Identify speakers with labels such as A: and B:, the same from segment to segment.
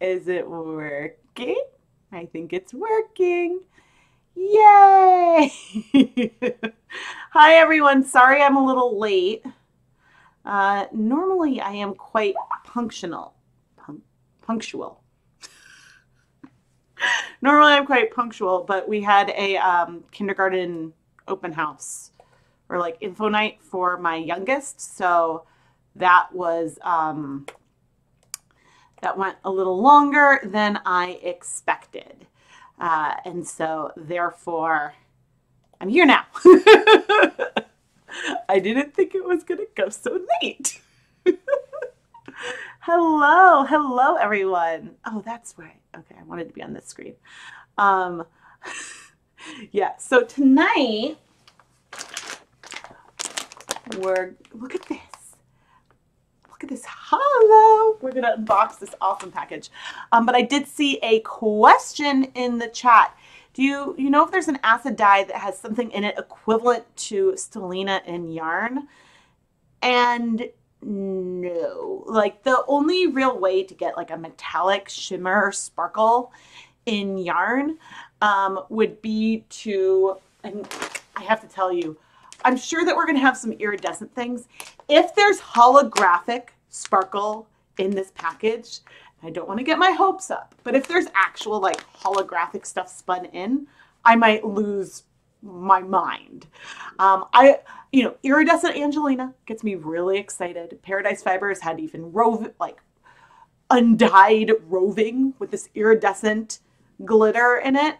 A: Is it working? I think it's working. Yay! Hi everyone, sorry I'm a little late. Normally I am quite punctual. Normally I'm quite punctual, but we had a kindergarten open house or like info night for my youngest, so that was that went a little longer than I expected. And so therefore I'm here now. I didn't think it was gonna go so late. Hello everyone. Oh, that's right. Okay, I wanted to be on this screen. Yeah, so tonight look at this. Look at this. Hello. We're gonna unbox this awesome package. But I did see a question in the chat. Do you know if there's an acid dye that has something in it equivalent to stellina in yarn? And no, like the only real way to get like a metallic shimmer sparkle in yarn would be to, and I have to tell you, I'm sure that we're going to have some iridescent things. If there's holographic sparkle in this package, I don't want to get my hopes up, but if there's actual like holographic stuff spun in, I might lose my mind. Iridescent Angelina gets me really excited. Paradise Fibers had even undyed roving with this iridescent glitter in it.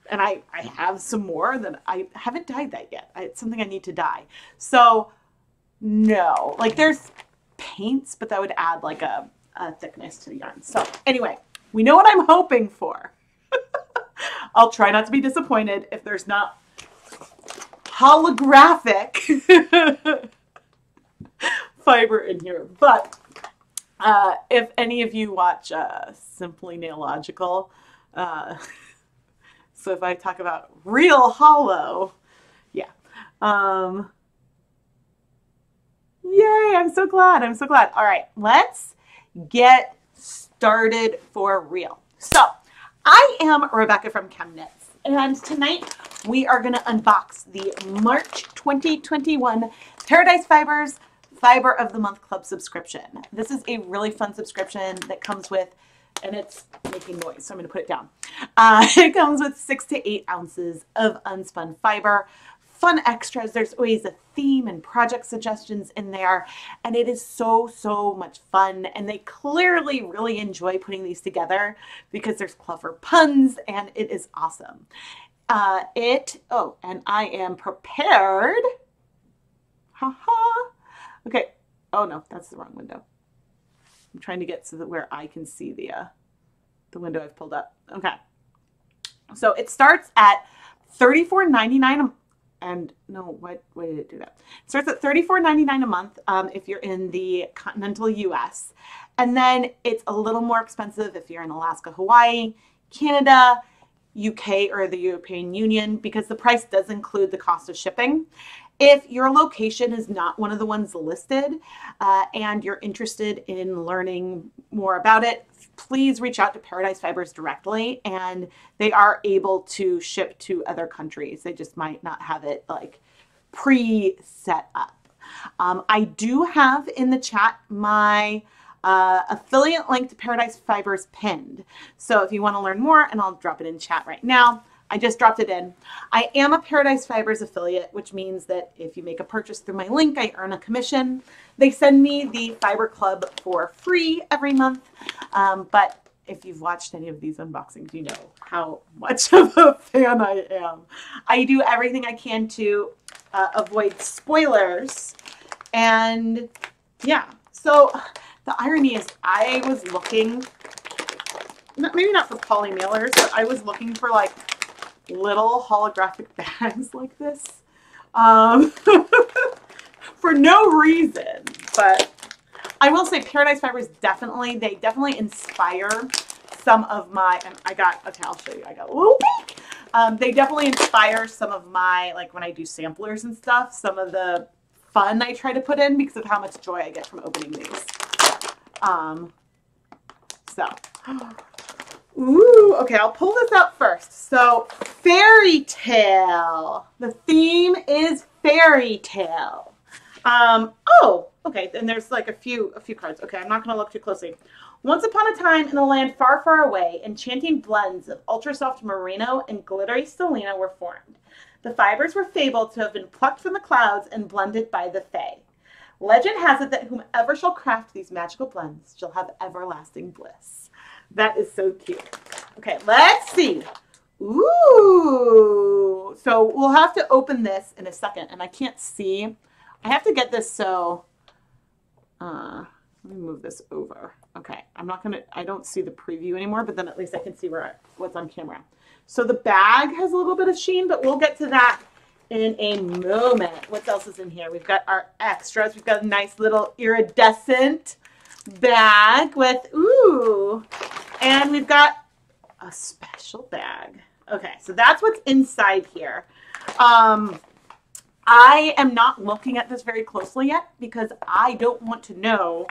A: And I have some more that I haven't dyed that yet. It's something I need to dye. So no, like there's paints, but that would add like a thickness to the yarn. So anyway, we know what I'm hoping for. I'll try not to be disappointed if there's not holographic fiber in here. But if any of you watch Simply Nailogical, so if I talk about real hollow, yeah. Yay, I'm so glad. I'm so glad. All right, let's get started for real. So I am Rebecca from ChemKnits, and tonight we are going to unbox the March 2021 Paradise Fibers Fiber of the Month Club subscription. This is a really fun subscription that comes with, and it's making noise, so I'm going to put it down. It comes with 6 to 8 ounces of unspun fiber, fun extras. There's always a theme and project suggestions in there, and it is so much fun. And they clearly really enjoy putting these together because there's clever puns, and it is awesome. And I am prepared. Haha. Okay. Oh no, that's the wrong window. I'm trying to get so that where I can see the window I've pulled up. Okay. So it starts at $34.99 and no, why did it do that? It starts at $34.99 a month if you're in the continental US. And then it's a little more expensive if you're in Alaska, Hawaii, Canada, UK, or the European Union, because the price does include the cost of shipping. If your location is not one of the ones listed and you're interested in learning more about it, please reach out to Paradise Fibers directly, and they are able to ship to other countries. They just might not have it like pre-set up. I do have in the chat my affiliate link to Paradise Fibers pinned. So if you want to learn more, and I'll drop it in chat right now. I just dropped it in. I am a Paradise Fibers affiliate, which means that if you make a purchase through my link, I earn a commission. They send me the Fiber Club for free every month. But if you've watched any of these unboxings, you know how much of a fan I am. I do everything I can to avoid spoilers. And yeah, so the irony is I was looking, maybe not for poly mailers, but I was looking for like little holographic bags like this for no reason. But I will say Paradise Fibers definitely inspire some of my, and okay, I'll show you, I got a little big. They definitely inspire some of my, like when I do samplers and stuff, some of the fun I try to put in because of how much joy I get from opening these. So, ooh, okay, I'll pull this out first. So, fairy tale. The theme is fairy tale. Oh, okay, and there's like a few cards. Okay, I'm not going to look too closely. Once upon a time in a land far, far away, enchanting blends of ultra-soft merino and glittery stellina were formed. The fibers were fabled to have been plucked from the clouds and blended by the fae. Legend has it that whomever shall craft these magical blends shall have everlasting bliss. That is so cute. Okay, let's see. Ooh. So we'll have to open this in a second, and I can't see. I have to get this so... let me move this over. Okay, I don't see the preview anymore, but then at least I can see what's on camera. So the bag has a little bit of sheen, but we'll get to that in a moment. What else is in here? We've got our extras. We've got a nice little iridescent bag with, ooh, and we've got a special bag. Okay, so that's what's inside here. I am not looking at this very closely yet because I don't want to know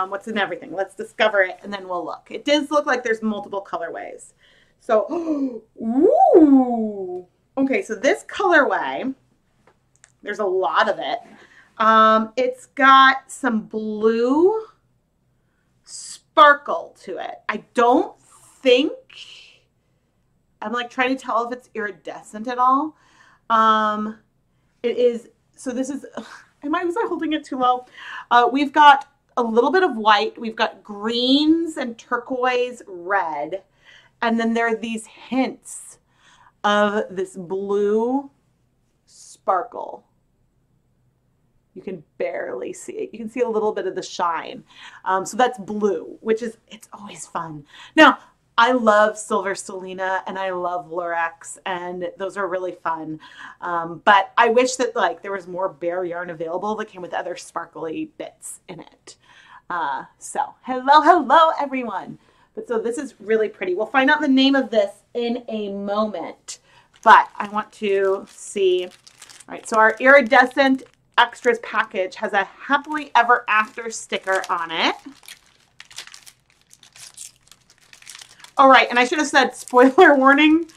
A: what's in everything. Let's discover it and then we'll look. It does look like there's multiple colorways. So, ooh. Okay, so this colorway, there's a lot of it. It's got some blue sparkle to it. I don't think, I'm like trying to tell if it's iridescent at all. It is, so this is, was I holding it too low? We've got a little bit of white. We've got greens and turquoise red. And then there are these hints of this blue sparkle. You can barely see it. You can see a little bit of the shine. So that's blue, which is, it's always fun. Now, I love Silver Stellina and I love Lurex, and those are really fun. But I wish that like there was more bare yarn available that came with other sparkly bits in it. So hello everyone. But so this is really pretty. We'll find out the name of this in a moment. But I want to see. All right, so our iridescent extras package has a happily ever after sticker on it. All right, and I should have said spoiler warning,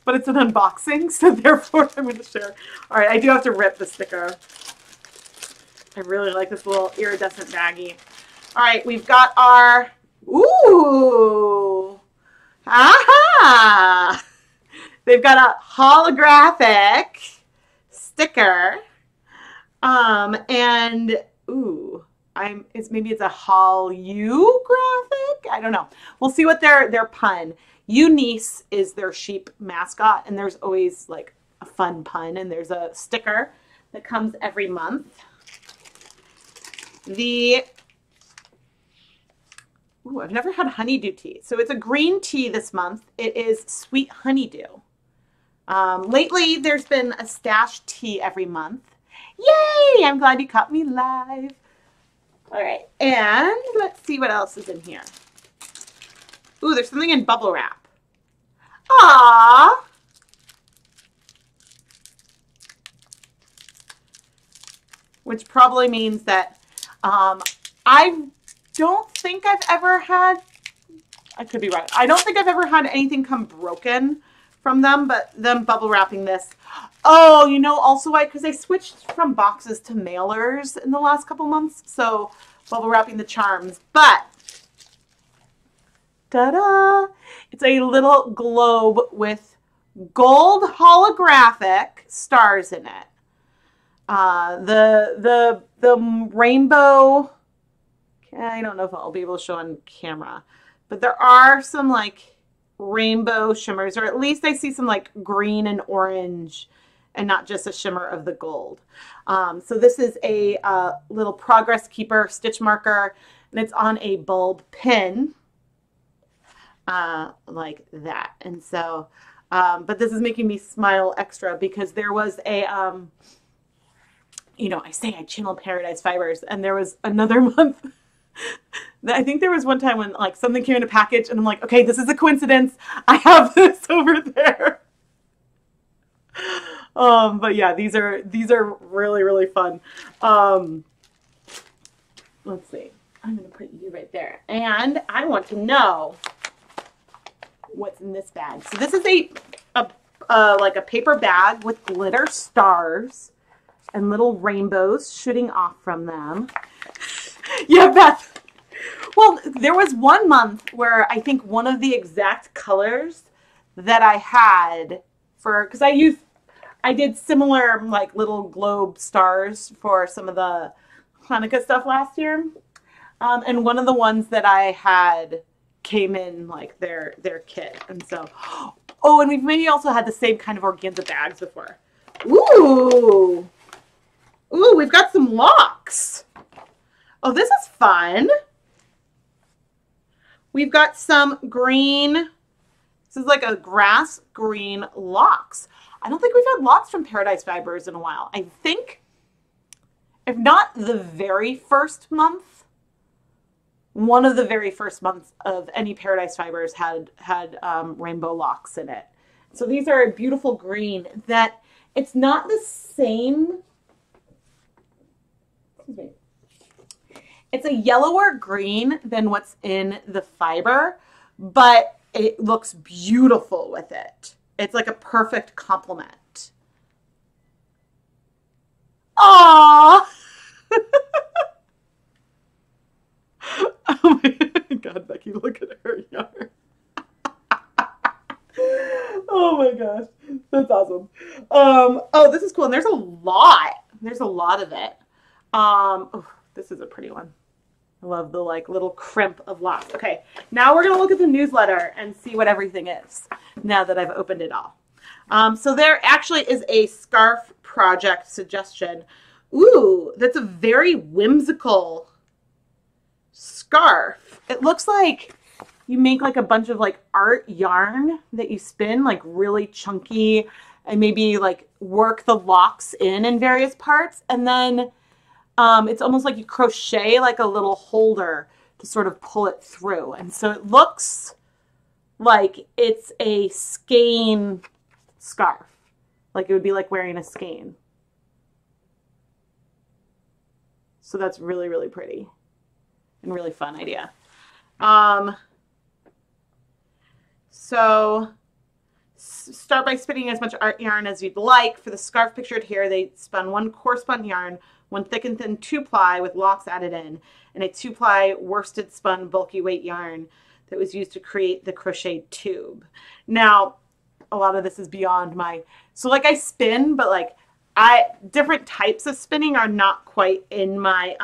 A: but it's an unboxing, so therefore I'm going to share. All right, I do have to rip the sticker. I really like this little iridescent baggie. All right, we've got our, ooh, aha! They've got a holographic sticker, and ooh. Maybe it's a holographic. I don't know. We'll see what their pun. Eunice is their sheep mascot, and there's always like a fun pun. And there's a sticker that comes every month. I've never had honeydew tea, so it's a green tea this month. It is sweet honeydew. Lately, there's been a stash tea every month. Yay! I'm glad you caught me live. All right, and let's see what else is in here. Ooh, there's something in bubble wrap. Aww. Which probably means that I don't think I've ever had, I could be right. I don't think I've ever had anything come broken from them, but them bubble wrapping this. Oh, you know also why? Because I switched from boxes to mailers in the last couple months, so bubble wrapping the charms. But, ta-da! It's a little globe with gold holographic stars in it. The rainbow, I don't know if I'll be able to show on camera, but there are some like rainbow shimmers, or at least I see some like green and orange and not just a shimmer of the gold. So this is a little progress keeper stitch marker, and it's on a bulb pin like that. And so, but this is making me smile extra because there was a, you know, I say I channel Paradise Fibers, and there was another month. I think there was one time when like something came in a package and I'm like, okay, this is a coincidence. I have this over there. But yeah, these are really, really fun. Let's see. I'm going to put you right there. And I want to know what's in this bag. So this is like a paper bag with glitter stars and little rainbows shooting off from them. Yeah, Beth. Well, there was one month where I think one of the exact colors that I had because I did similar like little globe stars for some of the Hanukkah stuff last year. And one of the ones that I had came in like their kit. And so, oh, and we've maybe also had the same kind of organza bags before. Ooh. Ooh, we've got some locks. Oh, this is fun. We've got some green. This is like a grass green locks. I don't think we've had locks from Paradise Fibers in a while. I think, if not the very first month, one of the very first months of any Paradise Fibers had rainbow locks in it. So these are a beautiful green that it's not the same. Excuse me. It's a yellower green than what's in the fiber, but it looks beautiful with it. It's like a perfect complement. Aww. Oh my God, Becky, look at her yarn. Oh my gosh, that's awesome. Oh, this is cool. And there's a lot. There's a lot of it. Oh, this is a pretty one. I love the like little crimp of locks. Okay, now we're gonna look at the newsletter and see what everything is now that I've opened it all. So there actually is a scarf project suggestion. Ooh, that's a very whimsical scarf. It looks like you make like a bunch of like art yarn that you spin like really chunky and maybe like work the locks in various parts. And then it's almost like you crochet like a little holder to sort of pull it through. And so it looks like it's a skein scarf. Like it would be like wearing a skein. So that's really, really pretty and really fun idea. So start by spinning as much art yarn as you'd like. For the scarf pictured here, they spun one coarse spun yarn, one thick and thin 2-ply with locks added in, and a 2-ply worsted spun bulky weight yarn that was used to create the crochet tube. Now, a lot of this is beyond so like I spin, but like different types of spinning are not quite in my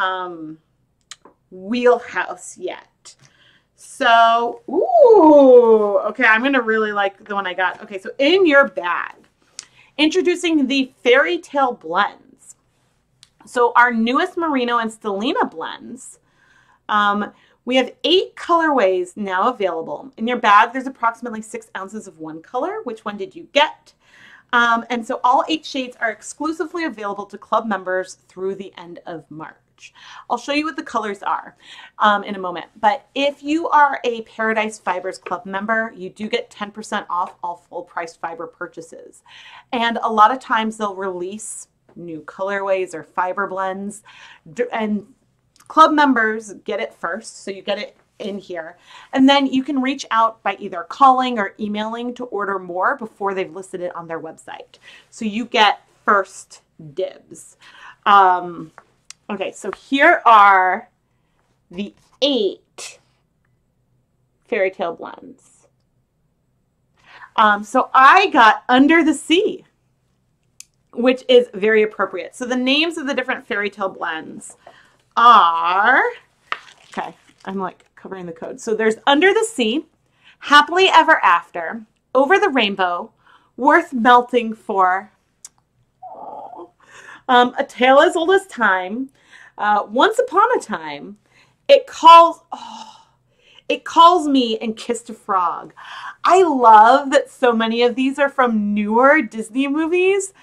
A: wheelhouse yet. So, ooh, okay, I'm going to really like the one I got. Okay, so in your bag, introducing the Fairytale Blends. So our newest Merino and Stellina blends. We have 8 colorways now available. In your bag, there's approximately 6 ounces of one color. Which one did you get? And so all 8 shades are exclusively available to club members through the end of March. I'll show you what the colors are in a moment. But if you are a Paradise Fibers Club member, you do get 10% off all full-priced fiber purchases. And a lot of times they'll release new colorways or fiber blends. And club members get it first, so you get it in here. And then you can reach out by either calling or emailing to order more before they've listed it on their website. So you get first dibs. Okay, so here are the 8 Fairytale Blends. So I got Under the Sea, which is very appropriate. So the names of the different Fairytale Blends are, okay, I'm like covering the code. So there's Under the Sea, Happily Ever After, Over the Rainbow, Worth Melting For, A Tale as Old as Time, Once Upon a Time, It Calls Me, and Kissed a Frog. I love that so many of these are from newer Disney movies,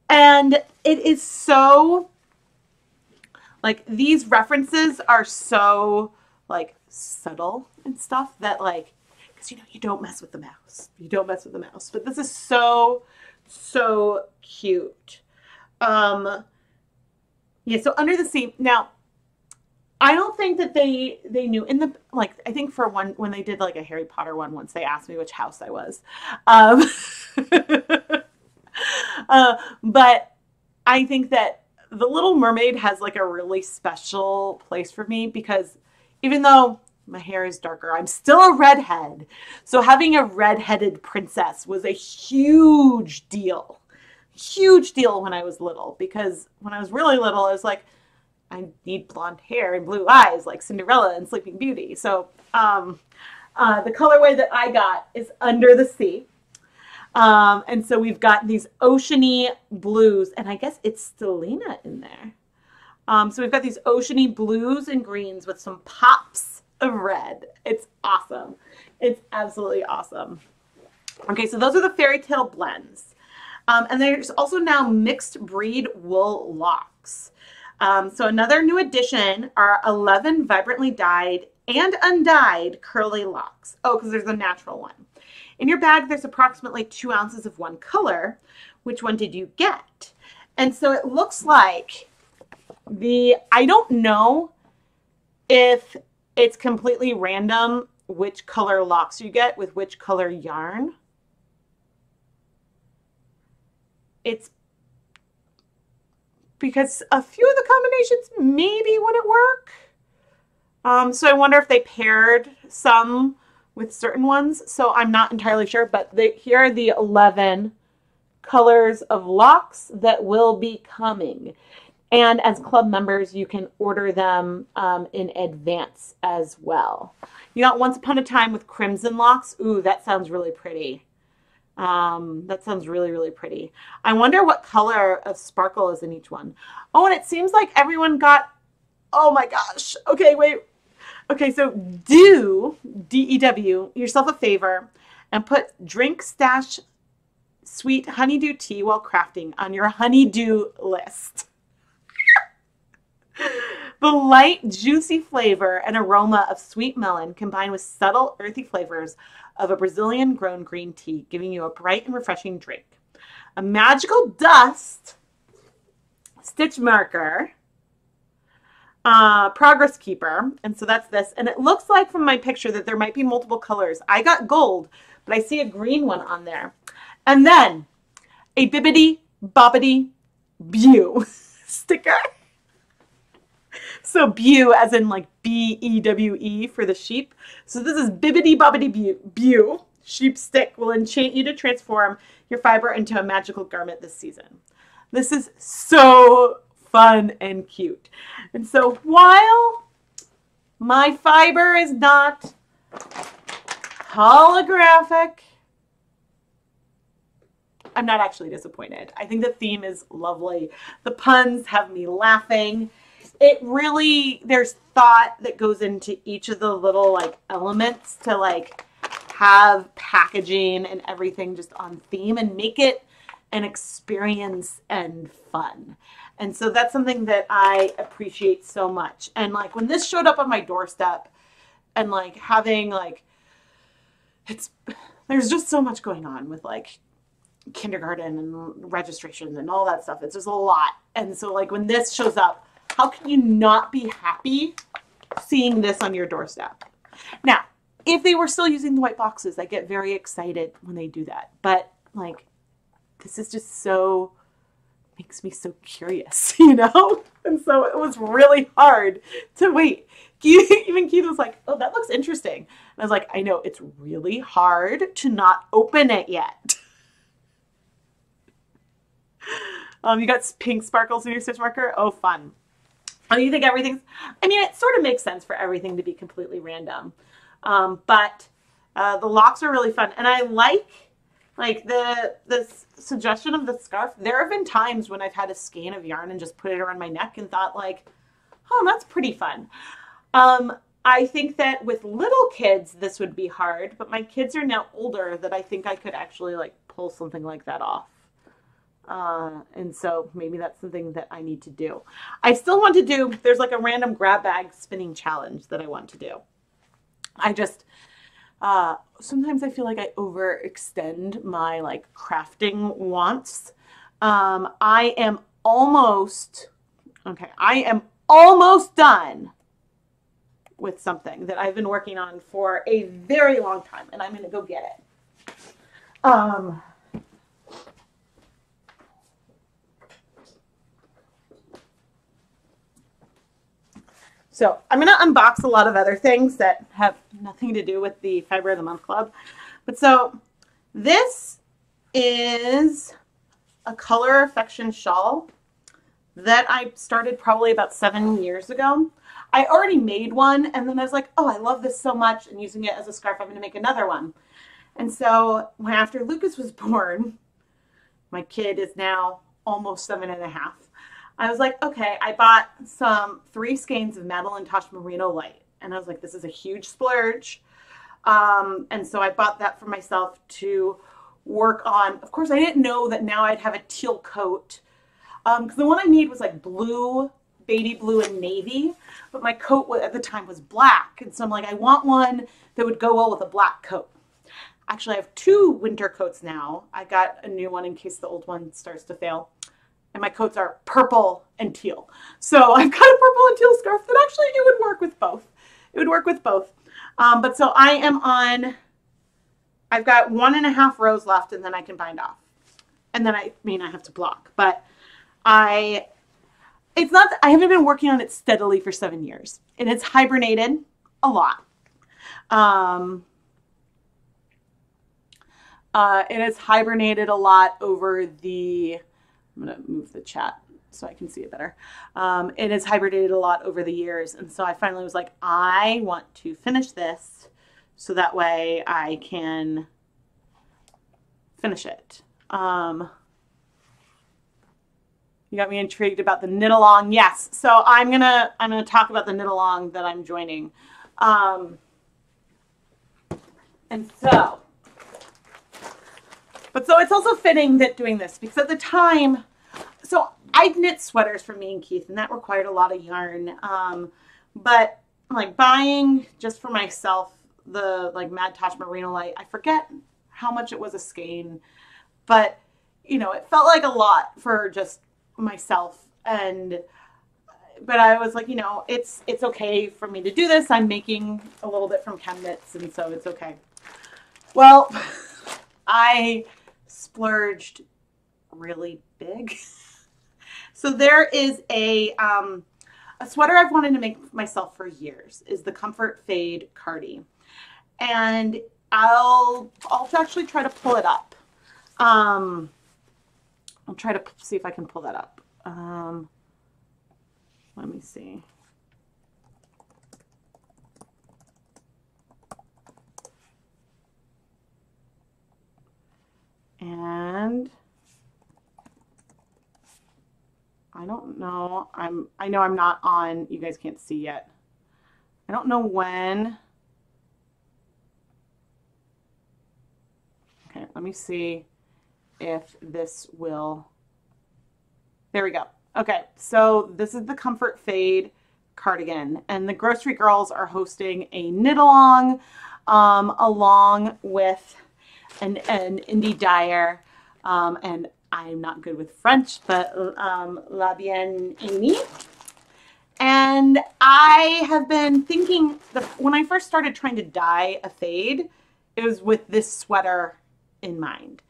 A: and it is so, like, these references are so, like, subtle and stuff that, like, because, you know, you don't mess with the mouse. You don't mess with the mouse. But this is so, so cute. Yeah, so Under the Sea. Now, I don't think that they knew in the, like, I think for one, when they did like a Harry Potter one once, they asked me which house I was. Um, but I think that The Little Mermaid has like a really special place for me because even though my hair is darker, I'm still a redhead. So having a redheaded princess was a huge deal. Huge deal when I was little, because when I was really little, I was like, I need blonde hair and blue eyes like Cinderella and Sleeping Beauty. So the colorway that I got is Under the Sea. And so we've got these oceany blues, and I guess it's Stellina in there. So we've got these oceany blues and greens with some pops of red. It's awesome. It's absolutely awesome. Okay, so those are the Fairytale Blends. And there's also now mixed breed wool locks. So another new addition are 11 vibrantly dyed and undyed curly locks. Oh, because there's a natural one. In your bag, there's approximately 2 ounces of one color. Which one did you get? And so it looks like I don't know if it's completely random which color locks you get with which color yarn. It's because a few of the combinations maybe wouldn't work. So I wonder if they paired some with certain ones. So I'm not entirely sure, but here are the 11 colors of locks that will be coming. And as club members, you can order them in advance as well. You got Once Upon a Time with crimson locks. Ooh, that sounds really pretty. That sounds really, really pretty. I wonder what color of sparkle is in each one. Oh, and it seems like everyone got, oh my gosh. Okay, wait. Okay, so do, D-E-W, yourself a favor and put Drink Stash Sweet Honeydew Tea while crafting on your honeydew list. The light, juicy flavor and aroma of sweet melon combined with subtle, earthy flavors of a Brazilian-grown green tea, giving you a bright and refreshing drink. A magical dust stitch marker, progress keeper, and so that's this. And it looks like from my picture that there might be multiple colors. I got gold, but I see a green one on there. And then a bibbidi bobbidi bew sticker. So bew as in like B-E-W-E for the sheep. So this is bibbidi bobbidi bew. Sheep stick will enchant you to transform your fiber into a magical garment this season. This is so fun and cute. And so while my fiber is not holographic, I'm not actually disappointed. I think the theme is lovely. The puns have me laughing. It really, there's thought that goes into each of the little like elements to like have packaging and everything just on theme and make it an experience and fun. And so that's something that I appreciate so much. And like when this showed up on my doorstep and like having like, there's just so much going on with like kindergarten and registration and all that stuff. It's just a lot. And so like when this shows up, how can you not be happy seeing this on your doorstep? Now, if they were still using the white boxes, I get very excited when they do that. But like, this is just so, makes me so curious, you know? And so it was really hard to wait. Even Keith was like, oh, that looks interesting. And I was like, I know, it's really hard to not open it yet. You got pink sparkles in your stitch marker? Oh, fun. Oh, you think everything's, I mean, it sort of makes sense for everything to be completely random. But the locks are really fun. And I like the suggestion of the scarf. There have been times when I've had a skein of yarn and just put it around my neck and thought like, oh, that's pretty fun. I think that with little kids, this would be hard, but my kids are now older that I think I could actually like pull something like that off. And so maybe that's something that I need to do. I still want to do, there's like a random grab bag spinning challenge that I want to do. I just, sometimes I feel like I overextend my like crafting wants. I am almost done with something that I've been working on for a very long time, and I'm going to go get it. So I'm going to unbox a lot of other things that have nothing to do with the Fiber of the Month Club. But so this is a Color Affection shawl that I started probably about 7 years ago. I already made one, and then I was like, oh, I love this so much, and using it as a scarf, I'm going to make another one. And so after Lucas was born, my kid is now almost 7.5. I was like, okay, I bought 3 skeins of Madeline Tosh Merino Light, and I was like, this is a huge splurge. And so I bought that for myself to work on. Of course, I didn't know that now I'd have a teal coat, because the one I made was like blue, baby blue, and navy, but my coat at the time was black, and so I'm like, I want one that would go well with a black coat. Actually, I have 2 winter coats now. I got a new one in case the old one starts to fail, and my coats are purple and teal. So I've got a purple and teal scarf that actually it would work with both. It would work with both. But so I am on, I've got 1.5 rows left, and then I can bind off. And then I have to block, but it's not, I haven't been working on it steadily for 7 years, and it's hibernated a lot. It has hibernated a lot over the, I'm going to move the chat so I can see it better. It has hibernated a lot over the years, and so I finally was like, I want to finish this so that way I can finish it. You got me intrigued about the knit along. Yes, so I'm gonna talk about the knit along that I'm joining, and so. But so it's also fitting that doing this, because at the time, so I'd knit sweaters for me and Keith, and that required a lot of yarn. But like buying just for myself the like Mad Tosh Merino Light, I forget how much it was a skein, but you know, it felt like a lot for just myself. But I was like, you know, it's okay for me to do this. I'm making a little bit from ChemKnits, and so it's okay. Well, I splurged really big. So there is a sweater I've wanted to make myself for years, is the Comfort Fade Cardi, and I'll actually try to pull it up. I'll try to see if I can pull that up. Let me see. And I don't know. I know I'm not on, you guys can't see yet. I don't know when. Okay, let me see if this will. There we go. Okay, so this is the Comfort Fade cardigan, and the Grocery Girls are hosting a knit along, along with an indie dyer, and I'm not good with French, but La Bien Aimée. And I have been thinking, when I first started trying to dye a fade, it was with this sweater in mind.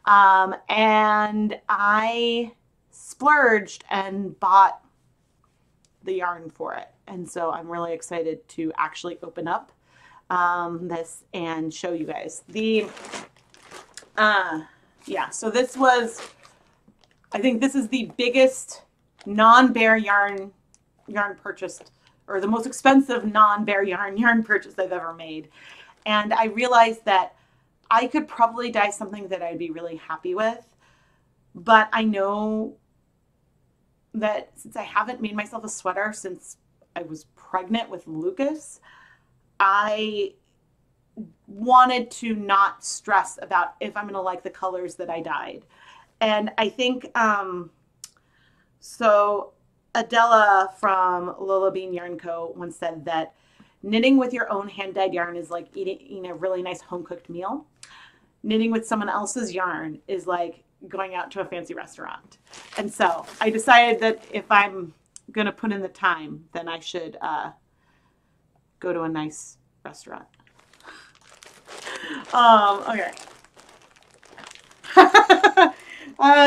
A: And I splurged and bought the yarn for it. And so I'm really excited to actually open up this and show you guys. Yeah, so this was, I think this is the biggest non-bare yarn purchased, or the most expensive non-bare yarn purchase I've ever made. And I realized that I could probably dye something that I'd be really happy with, but I know that since I haven't made myself a sweater since I was pregnant with Lucas, I wanted to not stress about if I'm going to like the colors that I dyed. And I think, so Adela from Lola Bean Yarn Co. once said that knitting with your own hand-dyed yarn is like eating a really nice home-cooked meal. Knitting with someone else's yarn is like going out to a fancy restaurant. And so I decided that if I'm going to put in the time, then I should go to a nice restaurant. Okay.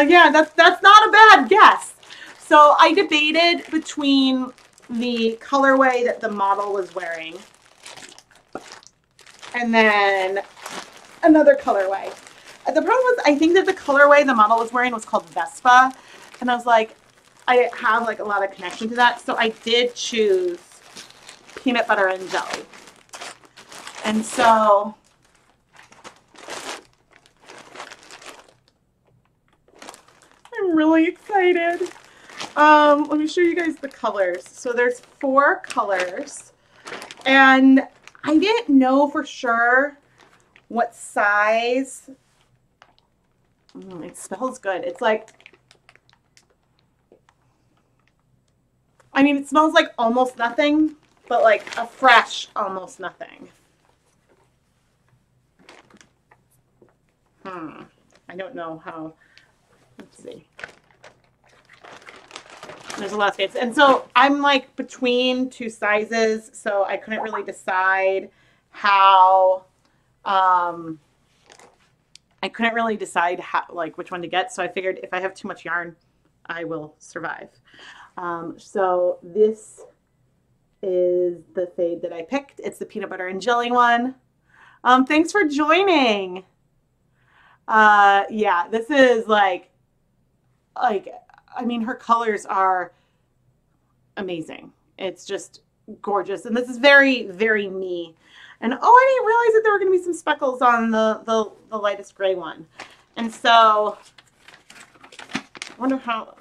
A: Yeah, that's not a bad guess. So I debated between the colorway that the model was wearing and then another colorway. The problem was I think that the colorway the model was wearing was called Vespa. And I was like, I have like a lot of connection to that. So I did choose peanut butter and jelly. And so I'm really excited. Let me show you guys the colors. So there's 4 colors, and I didn't know for sure what size. It smells good. It's like, I mean, it smells like almost nothing, but like a fresh almost nothing. I don't know how. Let's see. There's a lot of skates. And so I'm like between 2 sizes, so I couldn't really decide how, like which one to get. So I figured if I have too much yarn, I will survive. So this is the fade that I picked. It's the peanut butter and jelly one. Thanks for joining. Yeah, this is like, I mean, her colors are amazing. It's just gorgeous. And this is very, very me. And oh, I didn't realize that there were going to be some speckles on the lightest gray one. And so I wonder how,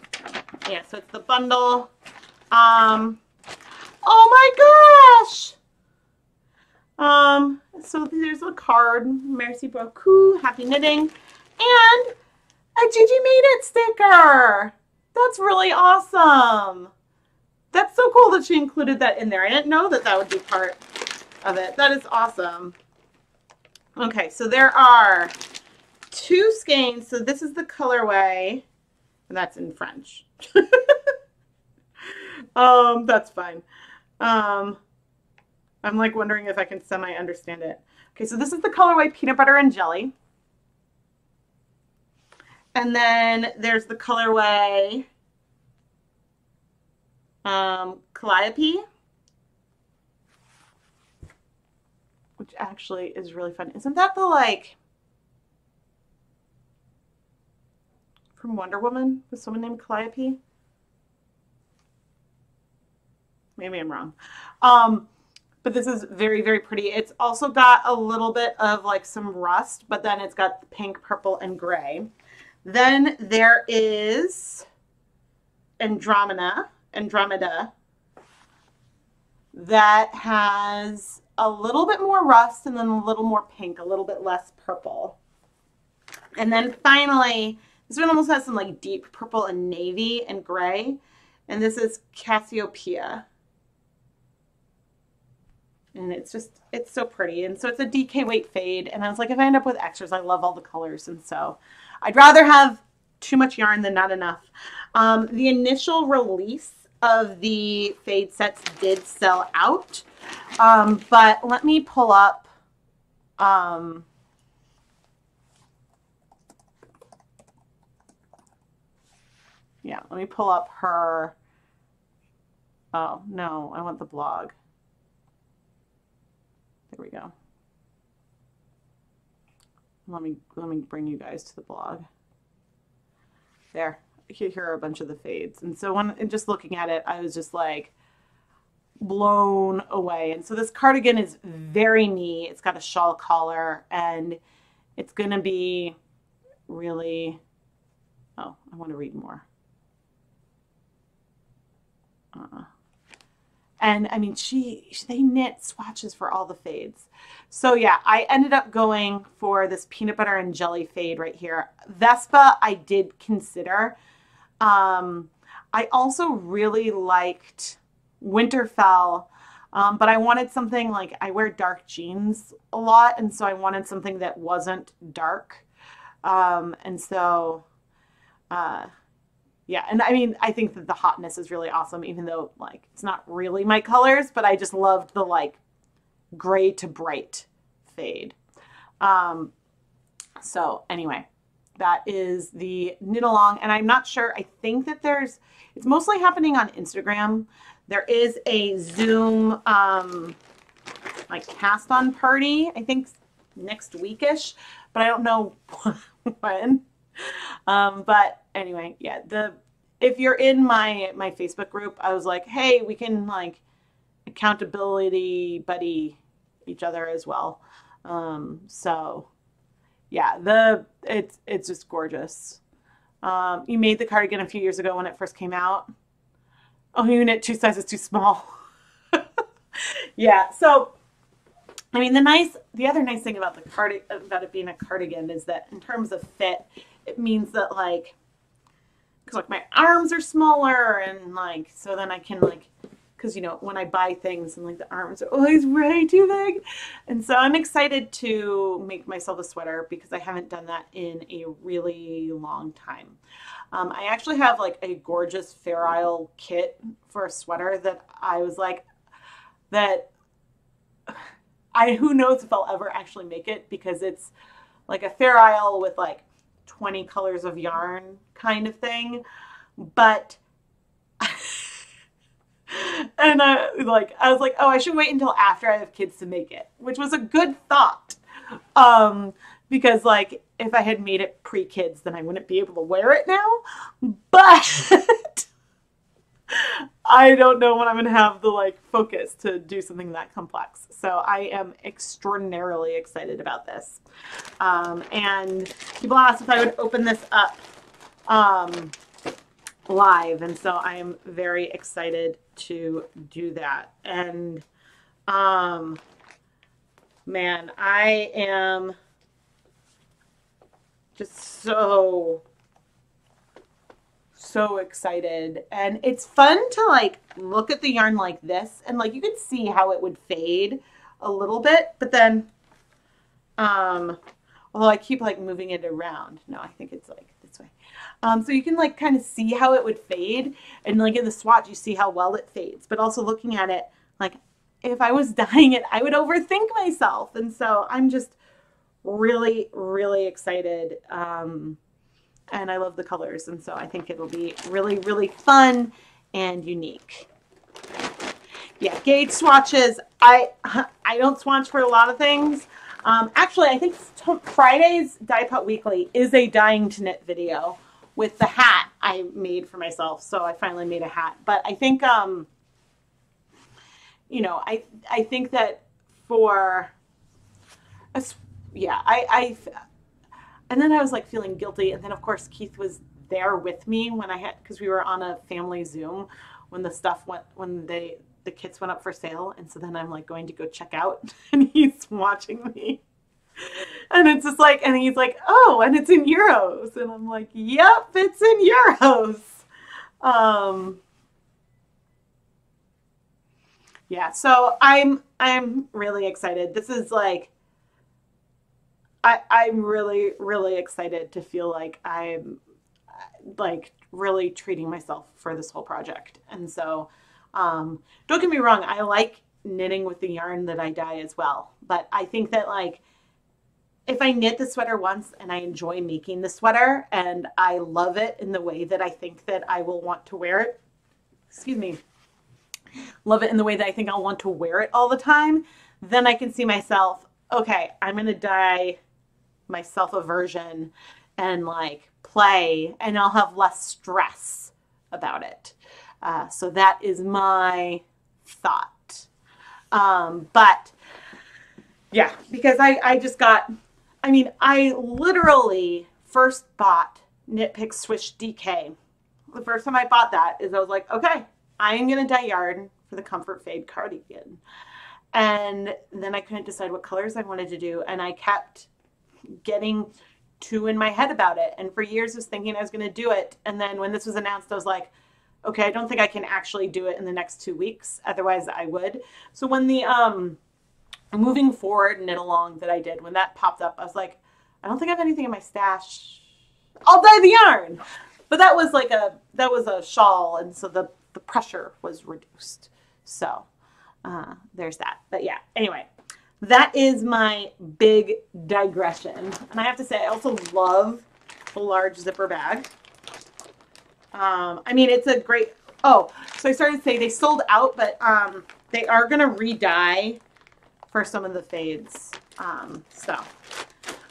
A: yeah, so it's the bundle. Oh my gosh. So there's a card, merci beaucoup, happy knitting, and a Gigi Made It sticker. That's really awesome. That's so cool that she included that in there. I didn't know that that would be part of it. That is awesome. Okay, so there are 2 skeins. So this is the colorway, and that's in French. That's fine. I'm like wondering if I can semi-understand it. Okay, so this is the colorway Peanut Butter and Jelly. And then there's the colorway Calliope, which actually is really fun. Isn't that the like from Wonder Woman? Was someone named Calliope? Maybe I'm wrong. But this is very, very pretty. It's also got a little bit of like some rust, but then it's got the pink, purple, and gray. Then there is Andromeda that has a little bit more rust and then a little more pink, a little bit less purple. And then finally, this one almost has some like deep purple and navy and gray. And this is Cassiopeia. And it's just, it's so pretty. And so it's a DK weight fade. And I was like, if I end up with extras, I love all the colors. And so I'd rather have too much yarn than not enough. The initial release of the fade sets did sell out. But let me pull up, yeah, let me pull up her, oh no, I want the blog. There we go. Let me bring you guys to the blog. There, here are a bunch of the fades. And so when just looking at it, I was just like blown away. And so this cardigan is very me. It's got a shawl collar and it's going to be really, oh, I want to read more. And I mean, they knit swatches for all the fades. So yeah, I ended up going for this peanut butter and jelly fade right here. Vespa, I did consider. I also really liked Winterfell, but I wanted something like, I wear dark jeans a lot, and so I wanted something that wasn't dark. And so, yeah, and I mean, I think that the hotness is really awesome, even though like it's not really my colors, but I just loved the like gray to bright fade. So anyway, that is the knit along, and I'm not sure. I think that it's mostly happening on Instagram. There is a Zoom like cast on party, I think next weekish, but I don't know when. But anyway, yeah, if you're in my Facebook group, I was like, hey, we can like accountability buddy each other as well. So yeah, it's just gorgeous. You made the cardigan a few years ago when it first came out. Oh, you knit 2 sizes too small. Yeah, so I mean, the other nice thing about about it being a cardigan is that in terms of fit, it means that like, because like my arms are smaller, and like, so then I can like, because you know, when I buy things and like the arms are always way too big. And so I'm excited to make myself a sweater because I haven't done that in a really long time. I actually have like a gorgeous Fair Isle kit for a sweater that I was like, who knows if I'll ever actually make it, because it's like a Fair Isle with like 20 colors of yarn kind of thing. But and I was like, oh, I should wait until after I have kids to make it, which was a good thought. Because like if I had made it pre-kids, then I wouldn't be able to wear it now. But I don't know when I'm going to have the like focus to do something that complex. So I am extraordinarily excited about this. And people asked if I would open this up live. And so I am very excited to do that. And man, I am just so excited. And it's fun to like look at the yarn like this, and like you could see how it would fade a little bit, but then although I keep like moving it around, no, I think it's like this way. So you can like kind of see how it would fade, and like in the swatch you see how well it fades, but also looking at it, like if I was dyeing it, I would overthink myself. And so I'm just really, really excited. And I love the colors, and so I think it'll be really, really fun and unique. Yeah, gauge swatches. I don't swatch for a lot of things. Actually, I think Friday's Dye Pot Weekly is a dyeing to knit video with the hat I made for myself. So I finally made a hat. But I think, you know, I think that for, yeah, and then I was like feeling guilty. And then of course Keith was there with me when because we were on a family Zoom when the stuff when the kits went up for sale. And so then I'm like going to go check out, and he's watching me. And it's just like, and he's like, oh, and it's in euros. And I'm like, yep, it's in euros. Yeah, so I'm really excited. This is like, I'm really, really excited to feel like I'm like really treating myself for this whole project. And so, don't get me wrong, I like knitting with the yarn that I dye as well. But I think that like, if I knit the sweater once and I enjoy making the sweater and I love it in the way that I think that I will want to wear it, excuse me, love it in the way that I think I'll want to wear it all the time, then I can see myself, okay, I'm going to dye myself a version and like play, and I'll have less stress about it. So that is my thought. But yeah, because I just got, I mean, I literally first bought Knit Pick Swish DK. The first time I bought that is I was like, okay, I am going to dye yarn for the Comfort Fade cardigan. And then I couldn't decide what colors I wanted to do. And I kept getting two in my head about it. And for years I was thinking I was going to do it. And then when this was announced, I was like, okay, I don't think I can actually do it in the next 2 weeks. Otherwise I would. So when the moving forward knit along that I did, when that popped up, I was like, I don't think I have anything in my stash. I'll dye the yarn. But that was like that was a shawl. And so the pressure was reduced. So there's that. But yeah, anyway, that is my big digression. And I have to say, I also love the large zipper bag. I mean, it's a great, oh, so I started to say they sold out, but they are going to re-dye for some of the fades. So,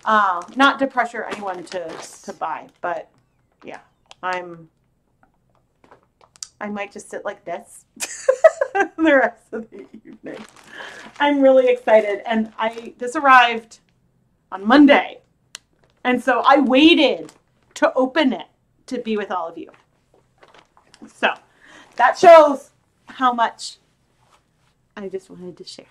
A: not to pressure anyone to buy, but yeah, I might just sit like this the rest of the evening. I'm really excited. And this arrived on Monday. And so I waited to open it to be with all of you. So that shows how much I just wanted to share.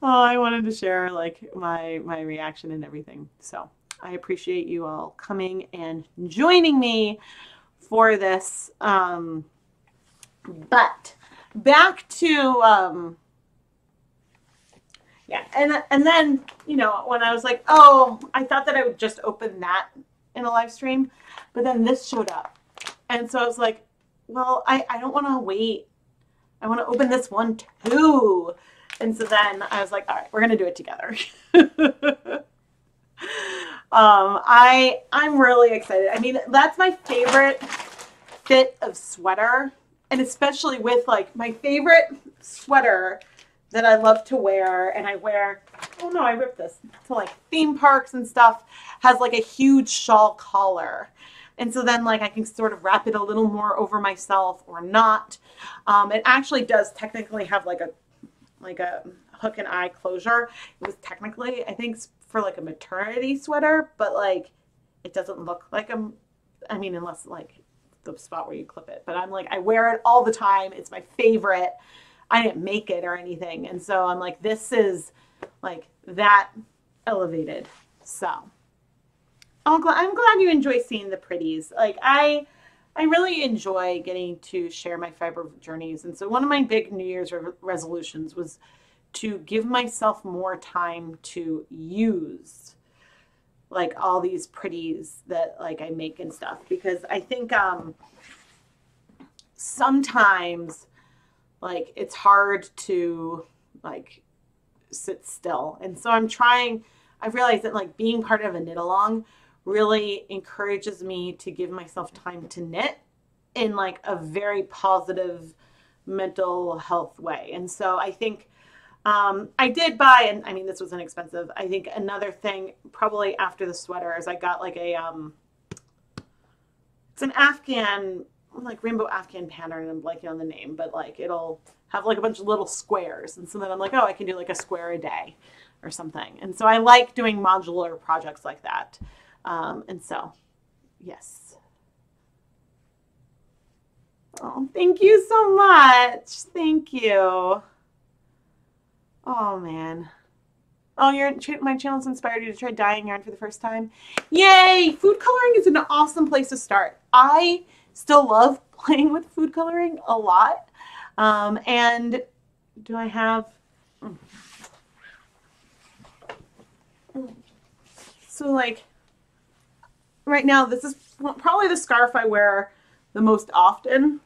A: Oh, I wanted to share like my reaction and everything. So I appreciate you all coming and joining me for this. But back to yeah, and then, you know, when I was like, oh, I thought that I would just open that in a live stream, but then this showed up. And so I was like, well, I don't want to wait. I want to open this one too. And so then I was like, all right, we're going to do it together. I'm really excited. I mean, that's my favorite fit of sweater. And especially with like my favorite sweater that I love to wear, and I wear, oh no, I ripped this, to like theme parks and stuff, has like a huge shawl collar. And so then like I can sort of wrap it a little more over myself or not. It actually does technically have like a hook and eye closure. It was technically, I think, for like a maternity sweater, but like it doesn't look like I mean, unless like the spot where you clip it, but I'm like, I wear it all the time. It's my favorite. I didn't make it or anything. And so I'm like, this is like that elevated. So I'm glad you enjoy seeing the pretties. Like I really enjoy getting to share my fiber journeys. And so one of my big New Year's resolutions was to give myself more time to use like all these pretties that like I make and stuff, because I think sometimes like it's hard to like sit still. And so I've realized that like being part of a knit along really encourages me to give myself time to knit in like a very positive mental health way. And so I think I did buy, and I mean, this was inexpensive. I think another thing probably after the sweater is I got like a, it's an Afghan, like rainbow Afghan pattern, and I'm blanking on the name, but like it'll have like a bunch of little squares. And so then I'm like, oh, I can do like a square a day or something. And so I like doing modular projects like that. And so, yes. Oh, thank you so much. Thank you. Oh, man. Oh, my channel's inspired you to try dyeing yarn for the first time. Yay! Food coloring is an awesome place to start. I still love playing with food coloring a lot. And do I have... So, like, right now, this is probably the scarf I wear the most often.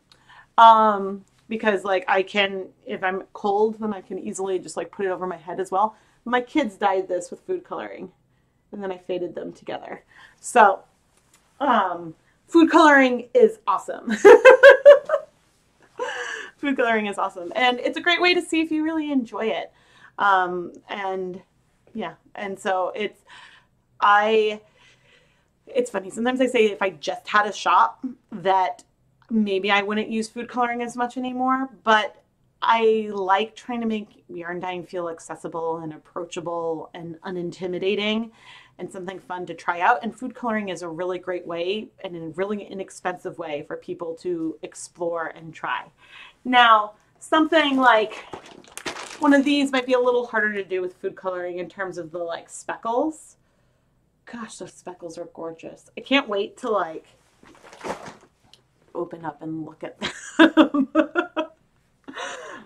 A: Because like I can, if I'm cold, then I can easily just like put it over my head as well. My kids dyed this with food coloring and then I faded them together. So, food coloring is awesome. Food coloring is awesome. And it's a great way to see if you really enjoy it. And yeah. And so it's funny. Sometimes I say if I just had a shop that maybe I wouldn't use food coloring as much anymore, but I like trying to make yarn dyeing feel accessible and approachable and unintimidating and something fun to try out. And food coloring is a really great way and a really inexpensive way for people to explore and try. Now, something like one of these might be a little harder to do with food coloring in terms of the like speckles. Gosh, those speckles are gorgeous. I can't wait to like open up and look at them.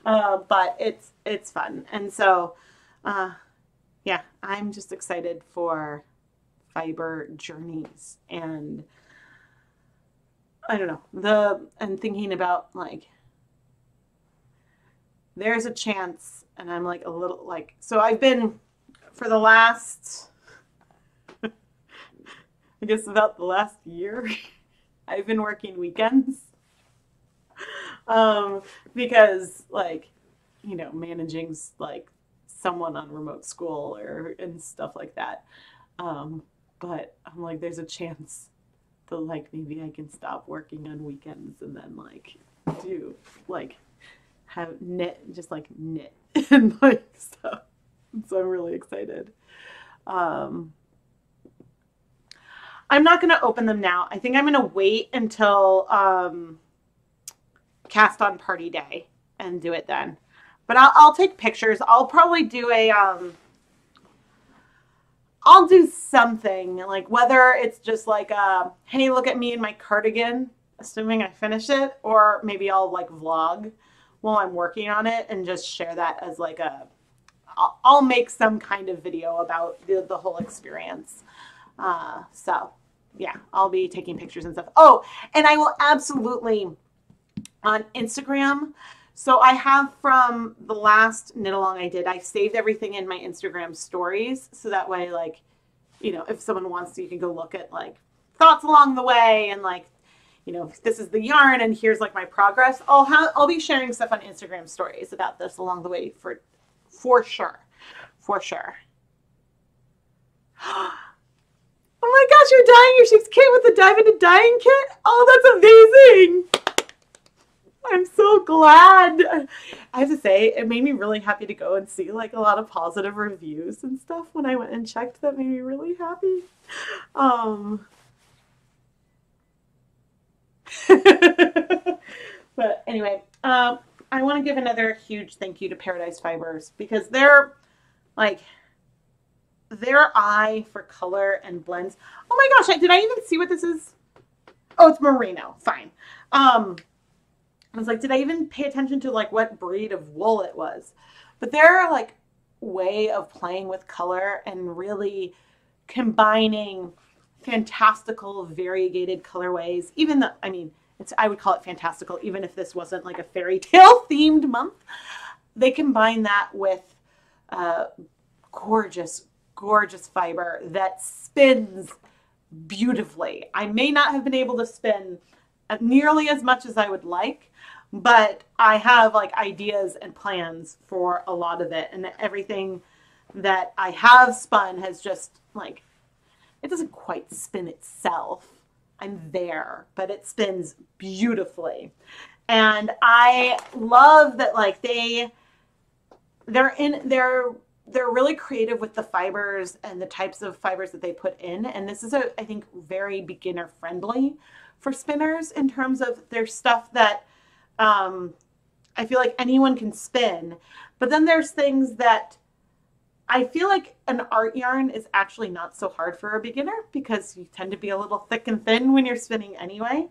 A: But it's fun. And so, yeah, I'm just excited for fiber journeys. And I don't know, and thinking about like there's a chance, and I'm like a little like, so I've been for the last, I guess about the last year, I've been working weekends. Because like, you know, managing like someone on remote school or and stuff like that. But I'm like, there's a chance that like maybe I can stop working on weekends and then like do like have knit, just like knit and like stuff. So I'm really excited. I'm not gonna open them now. I think I'm gonna wait until cast on party day and do it then. But I'll take pictures. I'll probably do a I'll do something like, whether it's just like hey, look at me in my cardigan, assuming I finish it, or maybe I'll like vlog while I'm working on it and just share that as like a, I'll make some kind of video about the whole experience. So yeah, I'll be taking pictures and stuff. Oh, and I will absolutely on Instagram. So I have from the last knit along I did, I saved everything in my Instagram stories. So that way, like, you know, if someone wants to, you can go look at like thoughts along the way and like, you know, this is the yarn and here's like my progress. I'll be sharing stuff on Instagram stories about this along the way for sure. For sure. Oh my gosh, you're dyeing your sheep's kit with the Dive Into Dyeing kit? Oh, that's amazing. I'm so glad. I have to say, it made me really happy to go and see like a lot of positive reviews and stuff when I went and checked. That made me really happy. But anyway, I want to give another huge thank you to Paradise Fibers, because they're like, their eye for color and blends. Oh my gosh, did I even see what this is? Oh, it's merino. Fine. I was like, did I even pay attention to like what breed of wool it was? But their like way of playing with color and really combining fantastical variegated colorways, even though, I mean, I would call it fantastical, even if this wasn't like a fairy tale themed month. They combine that with gorgeous, gorgeous fiber that spins beautifully. I may not have been able to spin nearly as much as I would like, but I have like ideas and plans for a lot of it, and everything that I have spun has just like, it doesn't quite spin itself. I'm there, but it spins beautifully. And I love that like they're really creative with the fibers and the types of fibers that they put in. And this is I think very beginner friendly for spinners in terms of their stuff that I feel like anyone can spin. But then there's things that I feel like an art yarn is actually not so hard for a beginner, because you tend to be a little thick and thin when you're spinning anyway.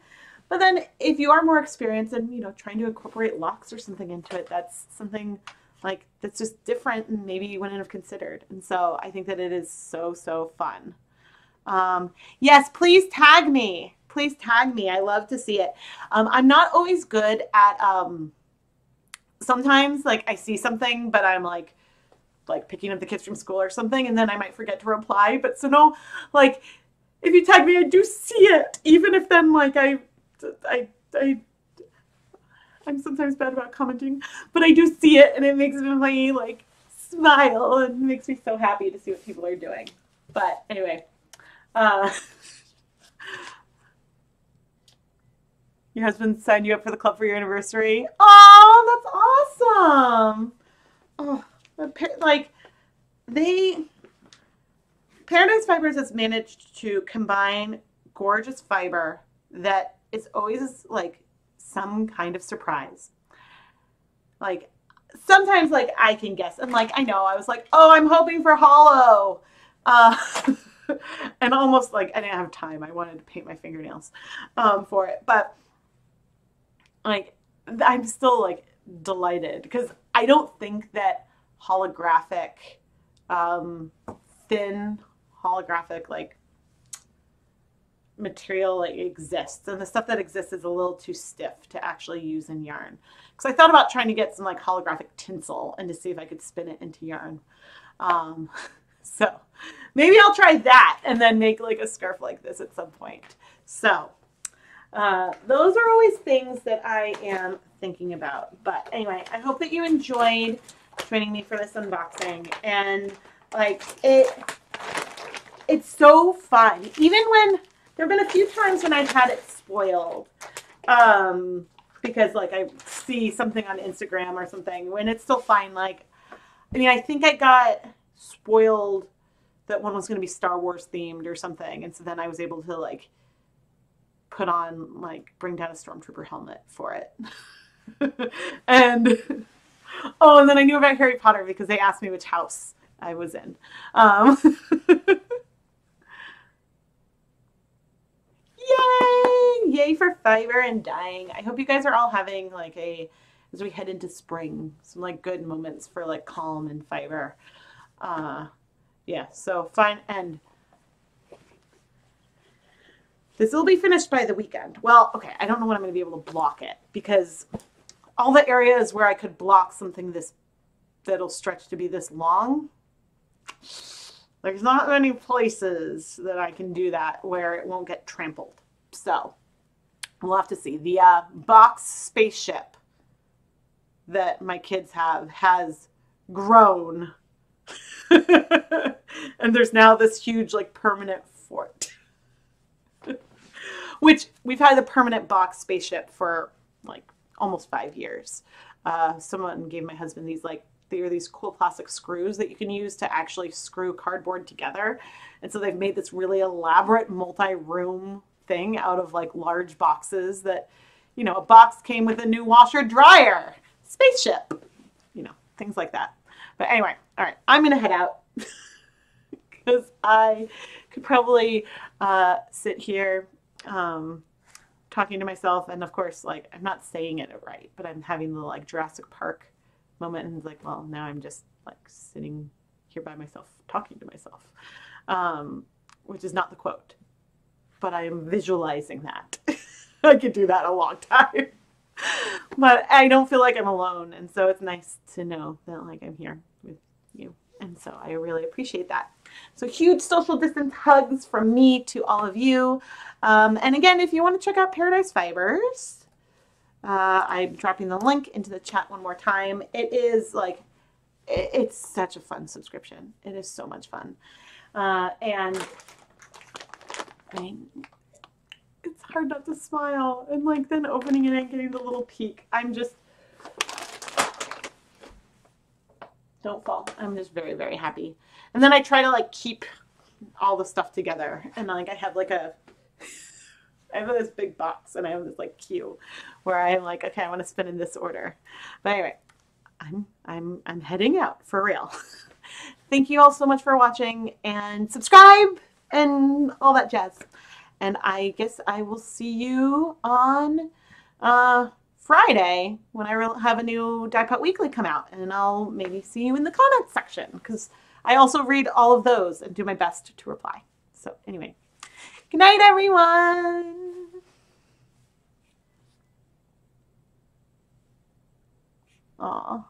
A: But then if you are more experienced and, you know, trying to incorporate locks or something into it, that's something like that's just different and maybe you wouldn't have considered. And so I think that it is so, so fun. Yes, please tag me. Please tag me. I love to see it. I'm not always good at, sometimes like I see something, but I'm like picking up the kids from school or something, and then I might forget to reply. But so no, like if you tag me, I do see it, even if then like I'm sometimes bad about commenting, but I do see it, and it makes me like smile and makes me so happy to see what people are doing. But anyway, your husband signed you up for the club for your anniversary. Oh, that's awesome. Oh, like Paradise Fibers has managed to combine gorgeous fiber that is always like some kind of surprise. Like sometimes like I can guess, and like I know I was like, oh, I'm hoping for hollow, and almost like I didn't have time. I wanted to paint my fingernails for it, but like I'm still like delighted, because I don't think that holographic, thin holographic, like material like exists, and the stuff that exists is a little too stiff to actually use in yarn. Because I thought about trying to get some like holographic tinsel and to see if I could spin it into yarn. So maybe I'll try that and then make like a scarf like this at some point. So those are always things that I am thinking about. But anyway, I hope that you enjoyed joining me for this unboxing. And like it's so fun. Even when there have been a few times when I've had it spoiled, because like I see something on Instagram or something when it's still fine. Like, I mean, I think I got spoiled that one was going to be Star Wars themed or something. And so then I was able to like put on, like, bring down a stormtrooper helmet for it. And, oh, and then I knew about Harry Potter because they asked me which house I was in. Yay! Yay for fiber and dyeing. I hope you guys are all having like as we head into spring, some like good moments for like calm and fiber. Yeah, so fine. And this will be finished by the weekend. Well, okay, I don't know when I'm going to be able to block it because all the areas where I could block something that'll stretch to be this long, there's not many places that I can do that where it won't get trampled. So we'll have to see. The box spaceship that my kids have has grown. And there's now this huge like permanent fort. Which we've had the permanent box spaceship for like almost 5 years. Someone gave my husband these these cool plastic screws that you can use to actually screw cardboard together. And so they've made this really elaborate multi-room thing out of like large boxes that, you know, a box came with a new washer dryer, spaceship, you know, things like that. But anyway, all right, I'm going to head out because I could probably sit here talking to myself. And of course, like, I'm not saying it right, but I'm having the like Jurassic Park moment. And it's like, well, now I'm just like sitting here by myself, talking to myself, which is not the quote, but I am visualizing that. I could do that a long time. But I don't feel like I'm alone. And so it's nice to know that like I'm here with you. And so I really appreciate that. So huge social distance hugs from me to all of you. And again, if you want to check out Paradise Fibers, I'm dropping the link into the chat one more time. It is like, it's such a fun subscription. It is so much fun. And I mean, it's hard not to smile. And like then opening it and getting the little peek. I'm just, don't fall. I'm just very, very happy. And then I try to like keep all the stuff together. And like I have like I have this big box and I have this like queue where I'm like, okay, I want to spin in this order. But anyway, I'm heading out for real. Thank you all so much for watching and subscribe and all that jazz. And I guess I will see you on Friday when I have a new Die Cut Weekly come out, and I'll maybe see you in the comments section because I also read all of those and do my best to reply. So anyway, good night, everyone. Aw.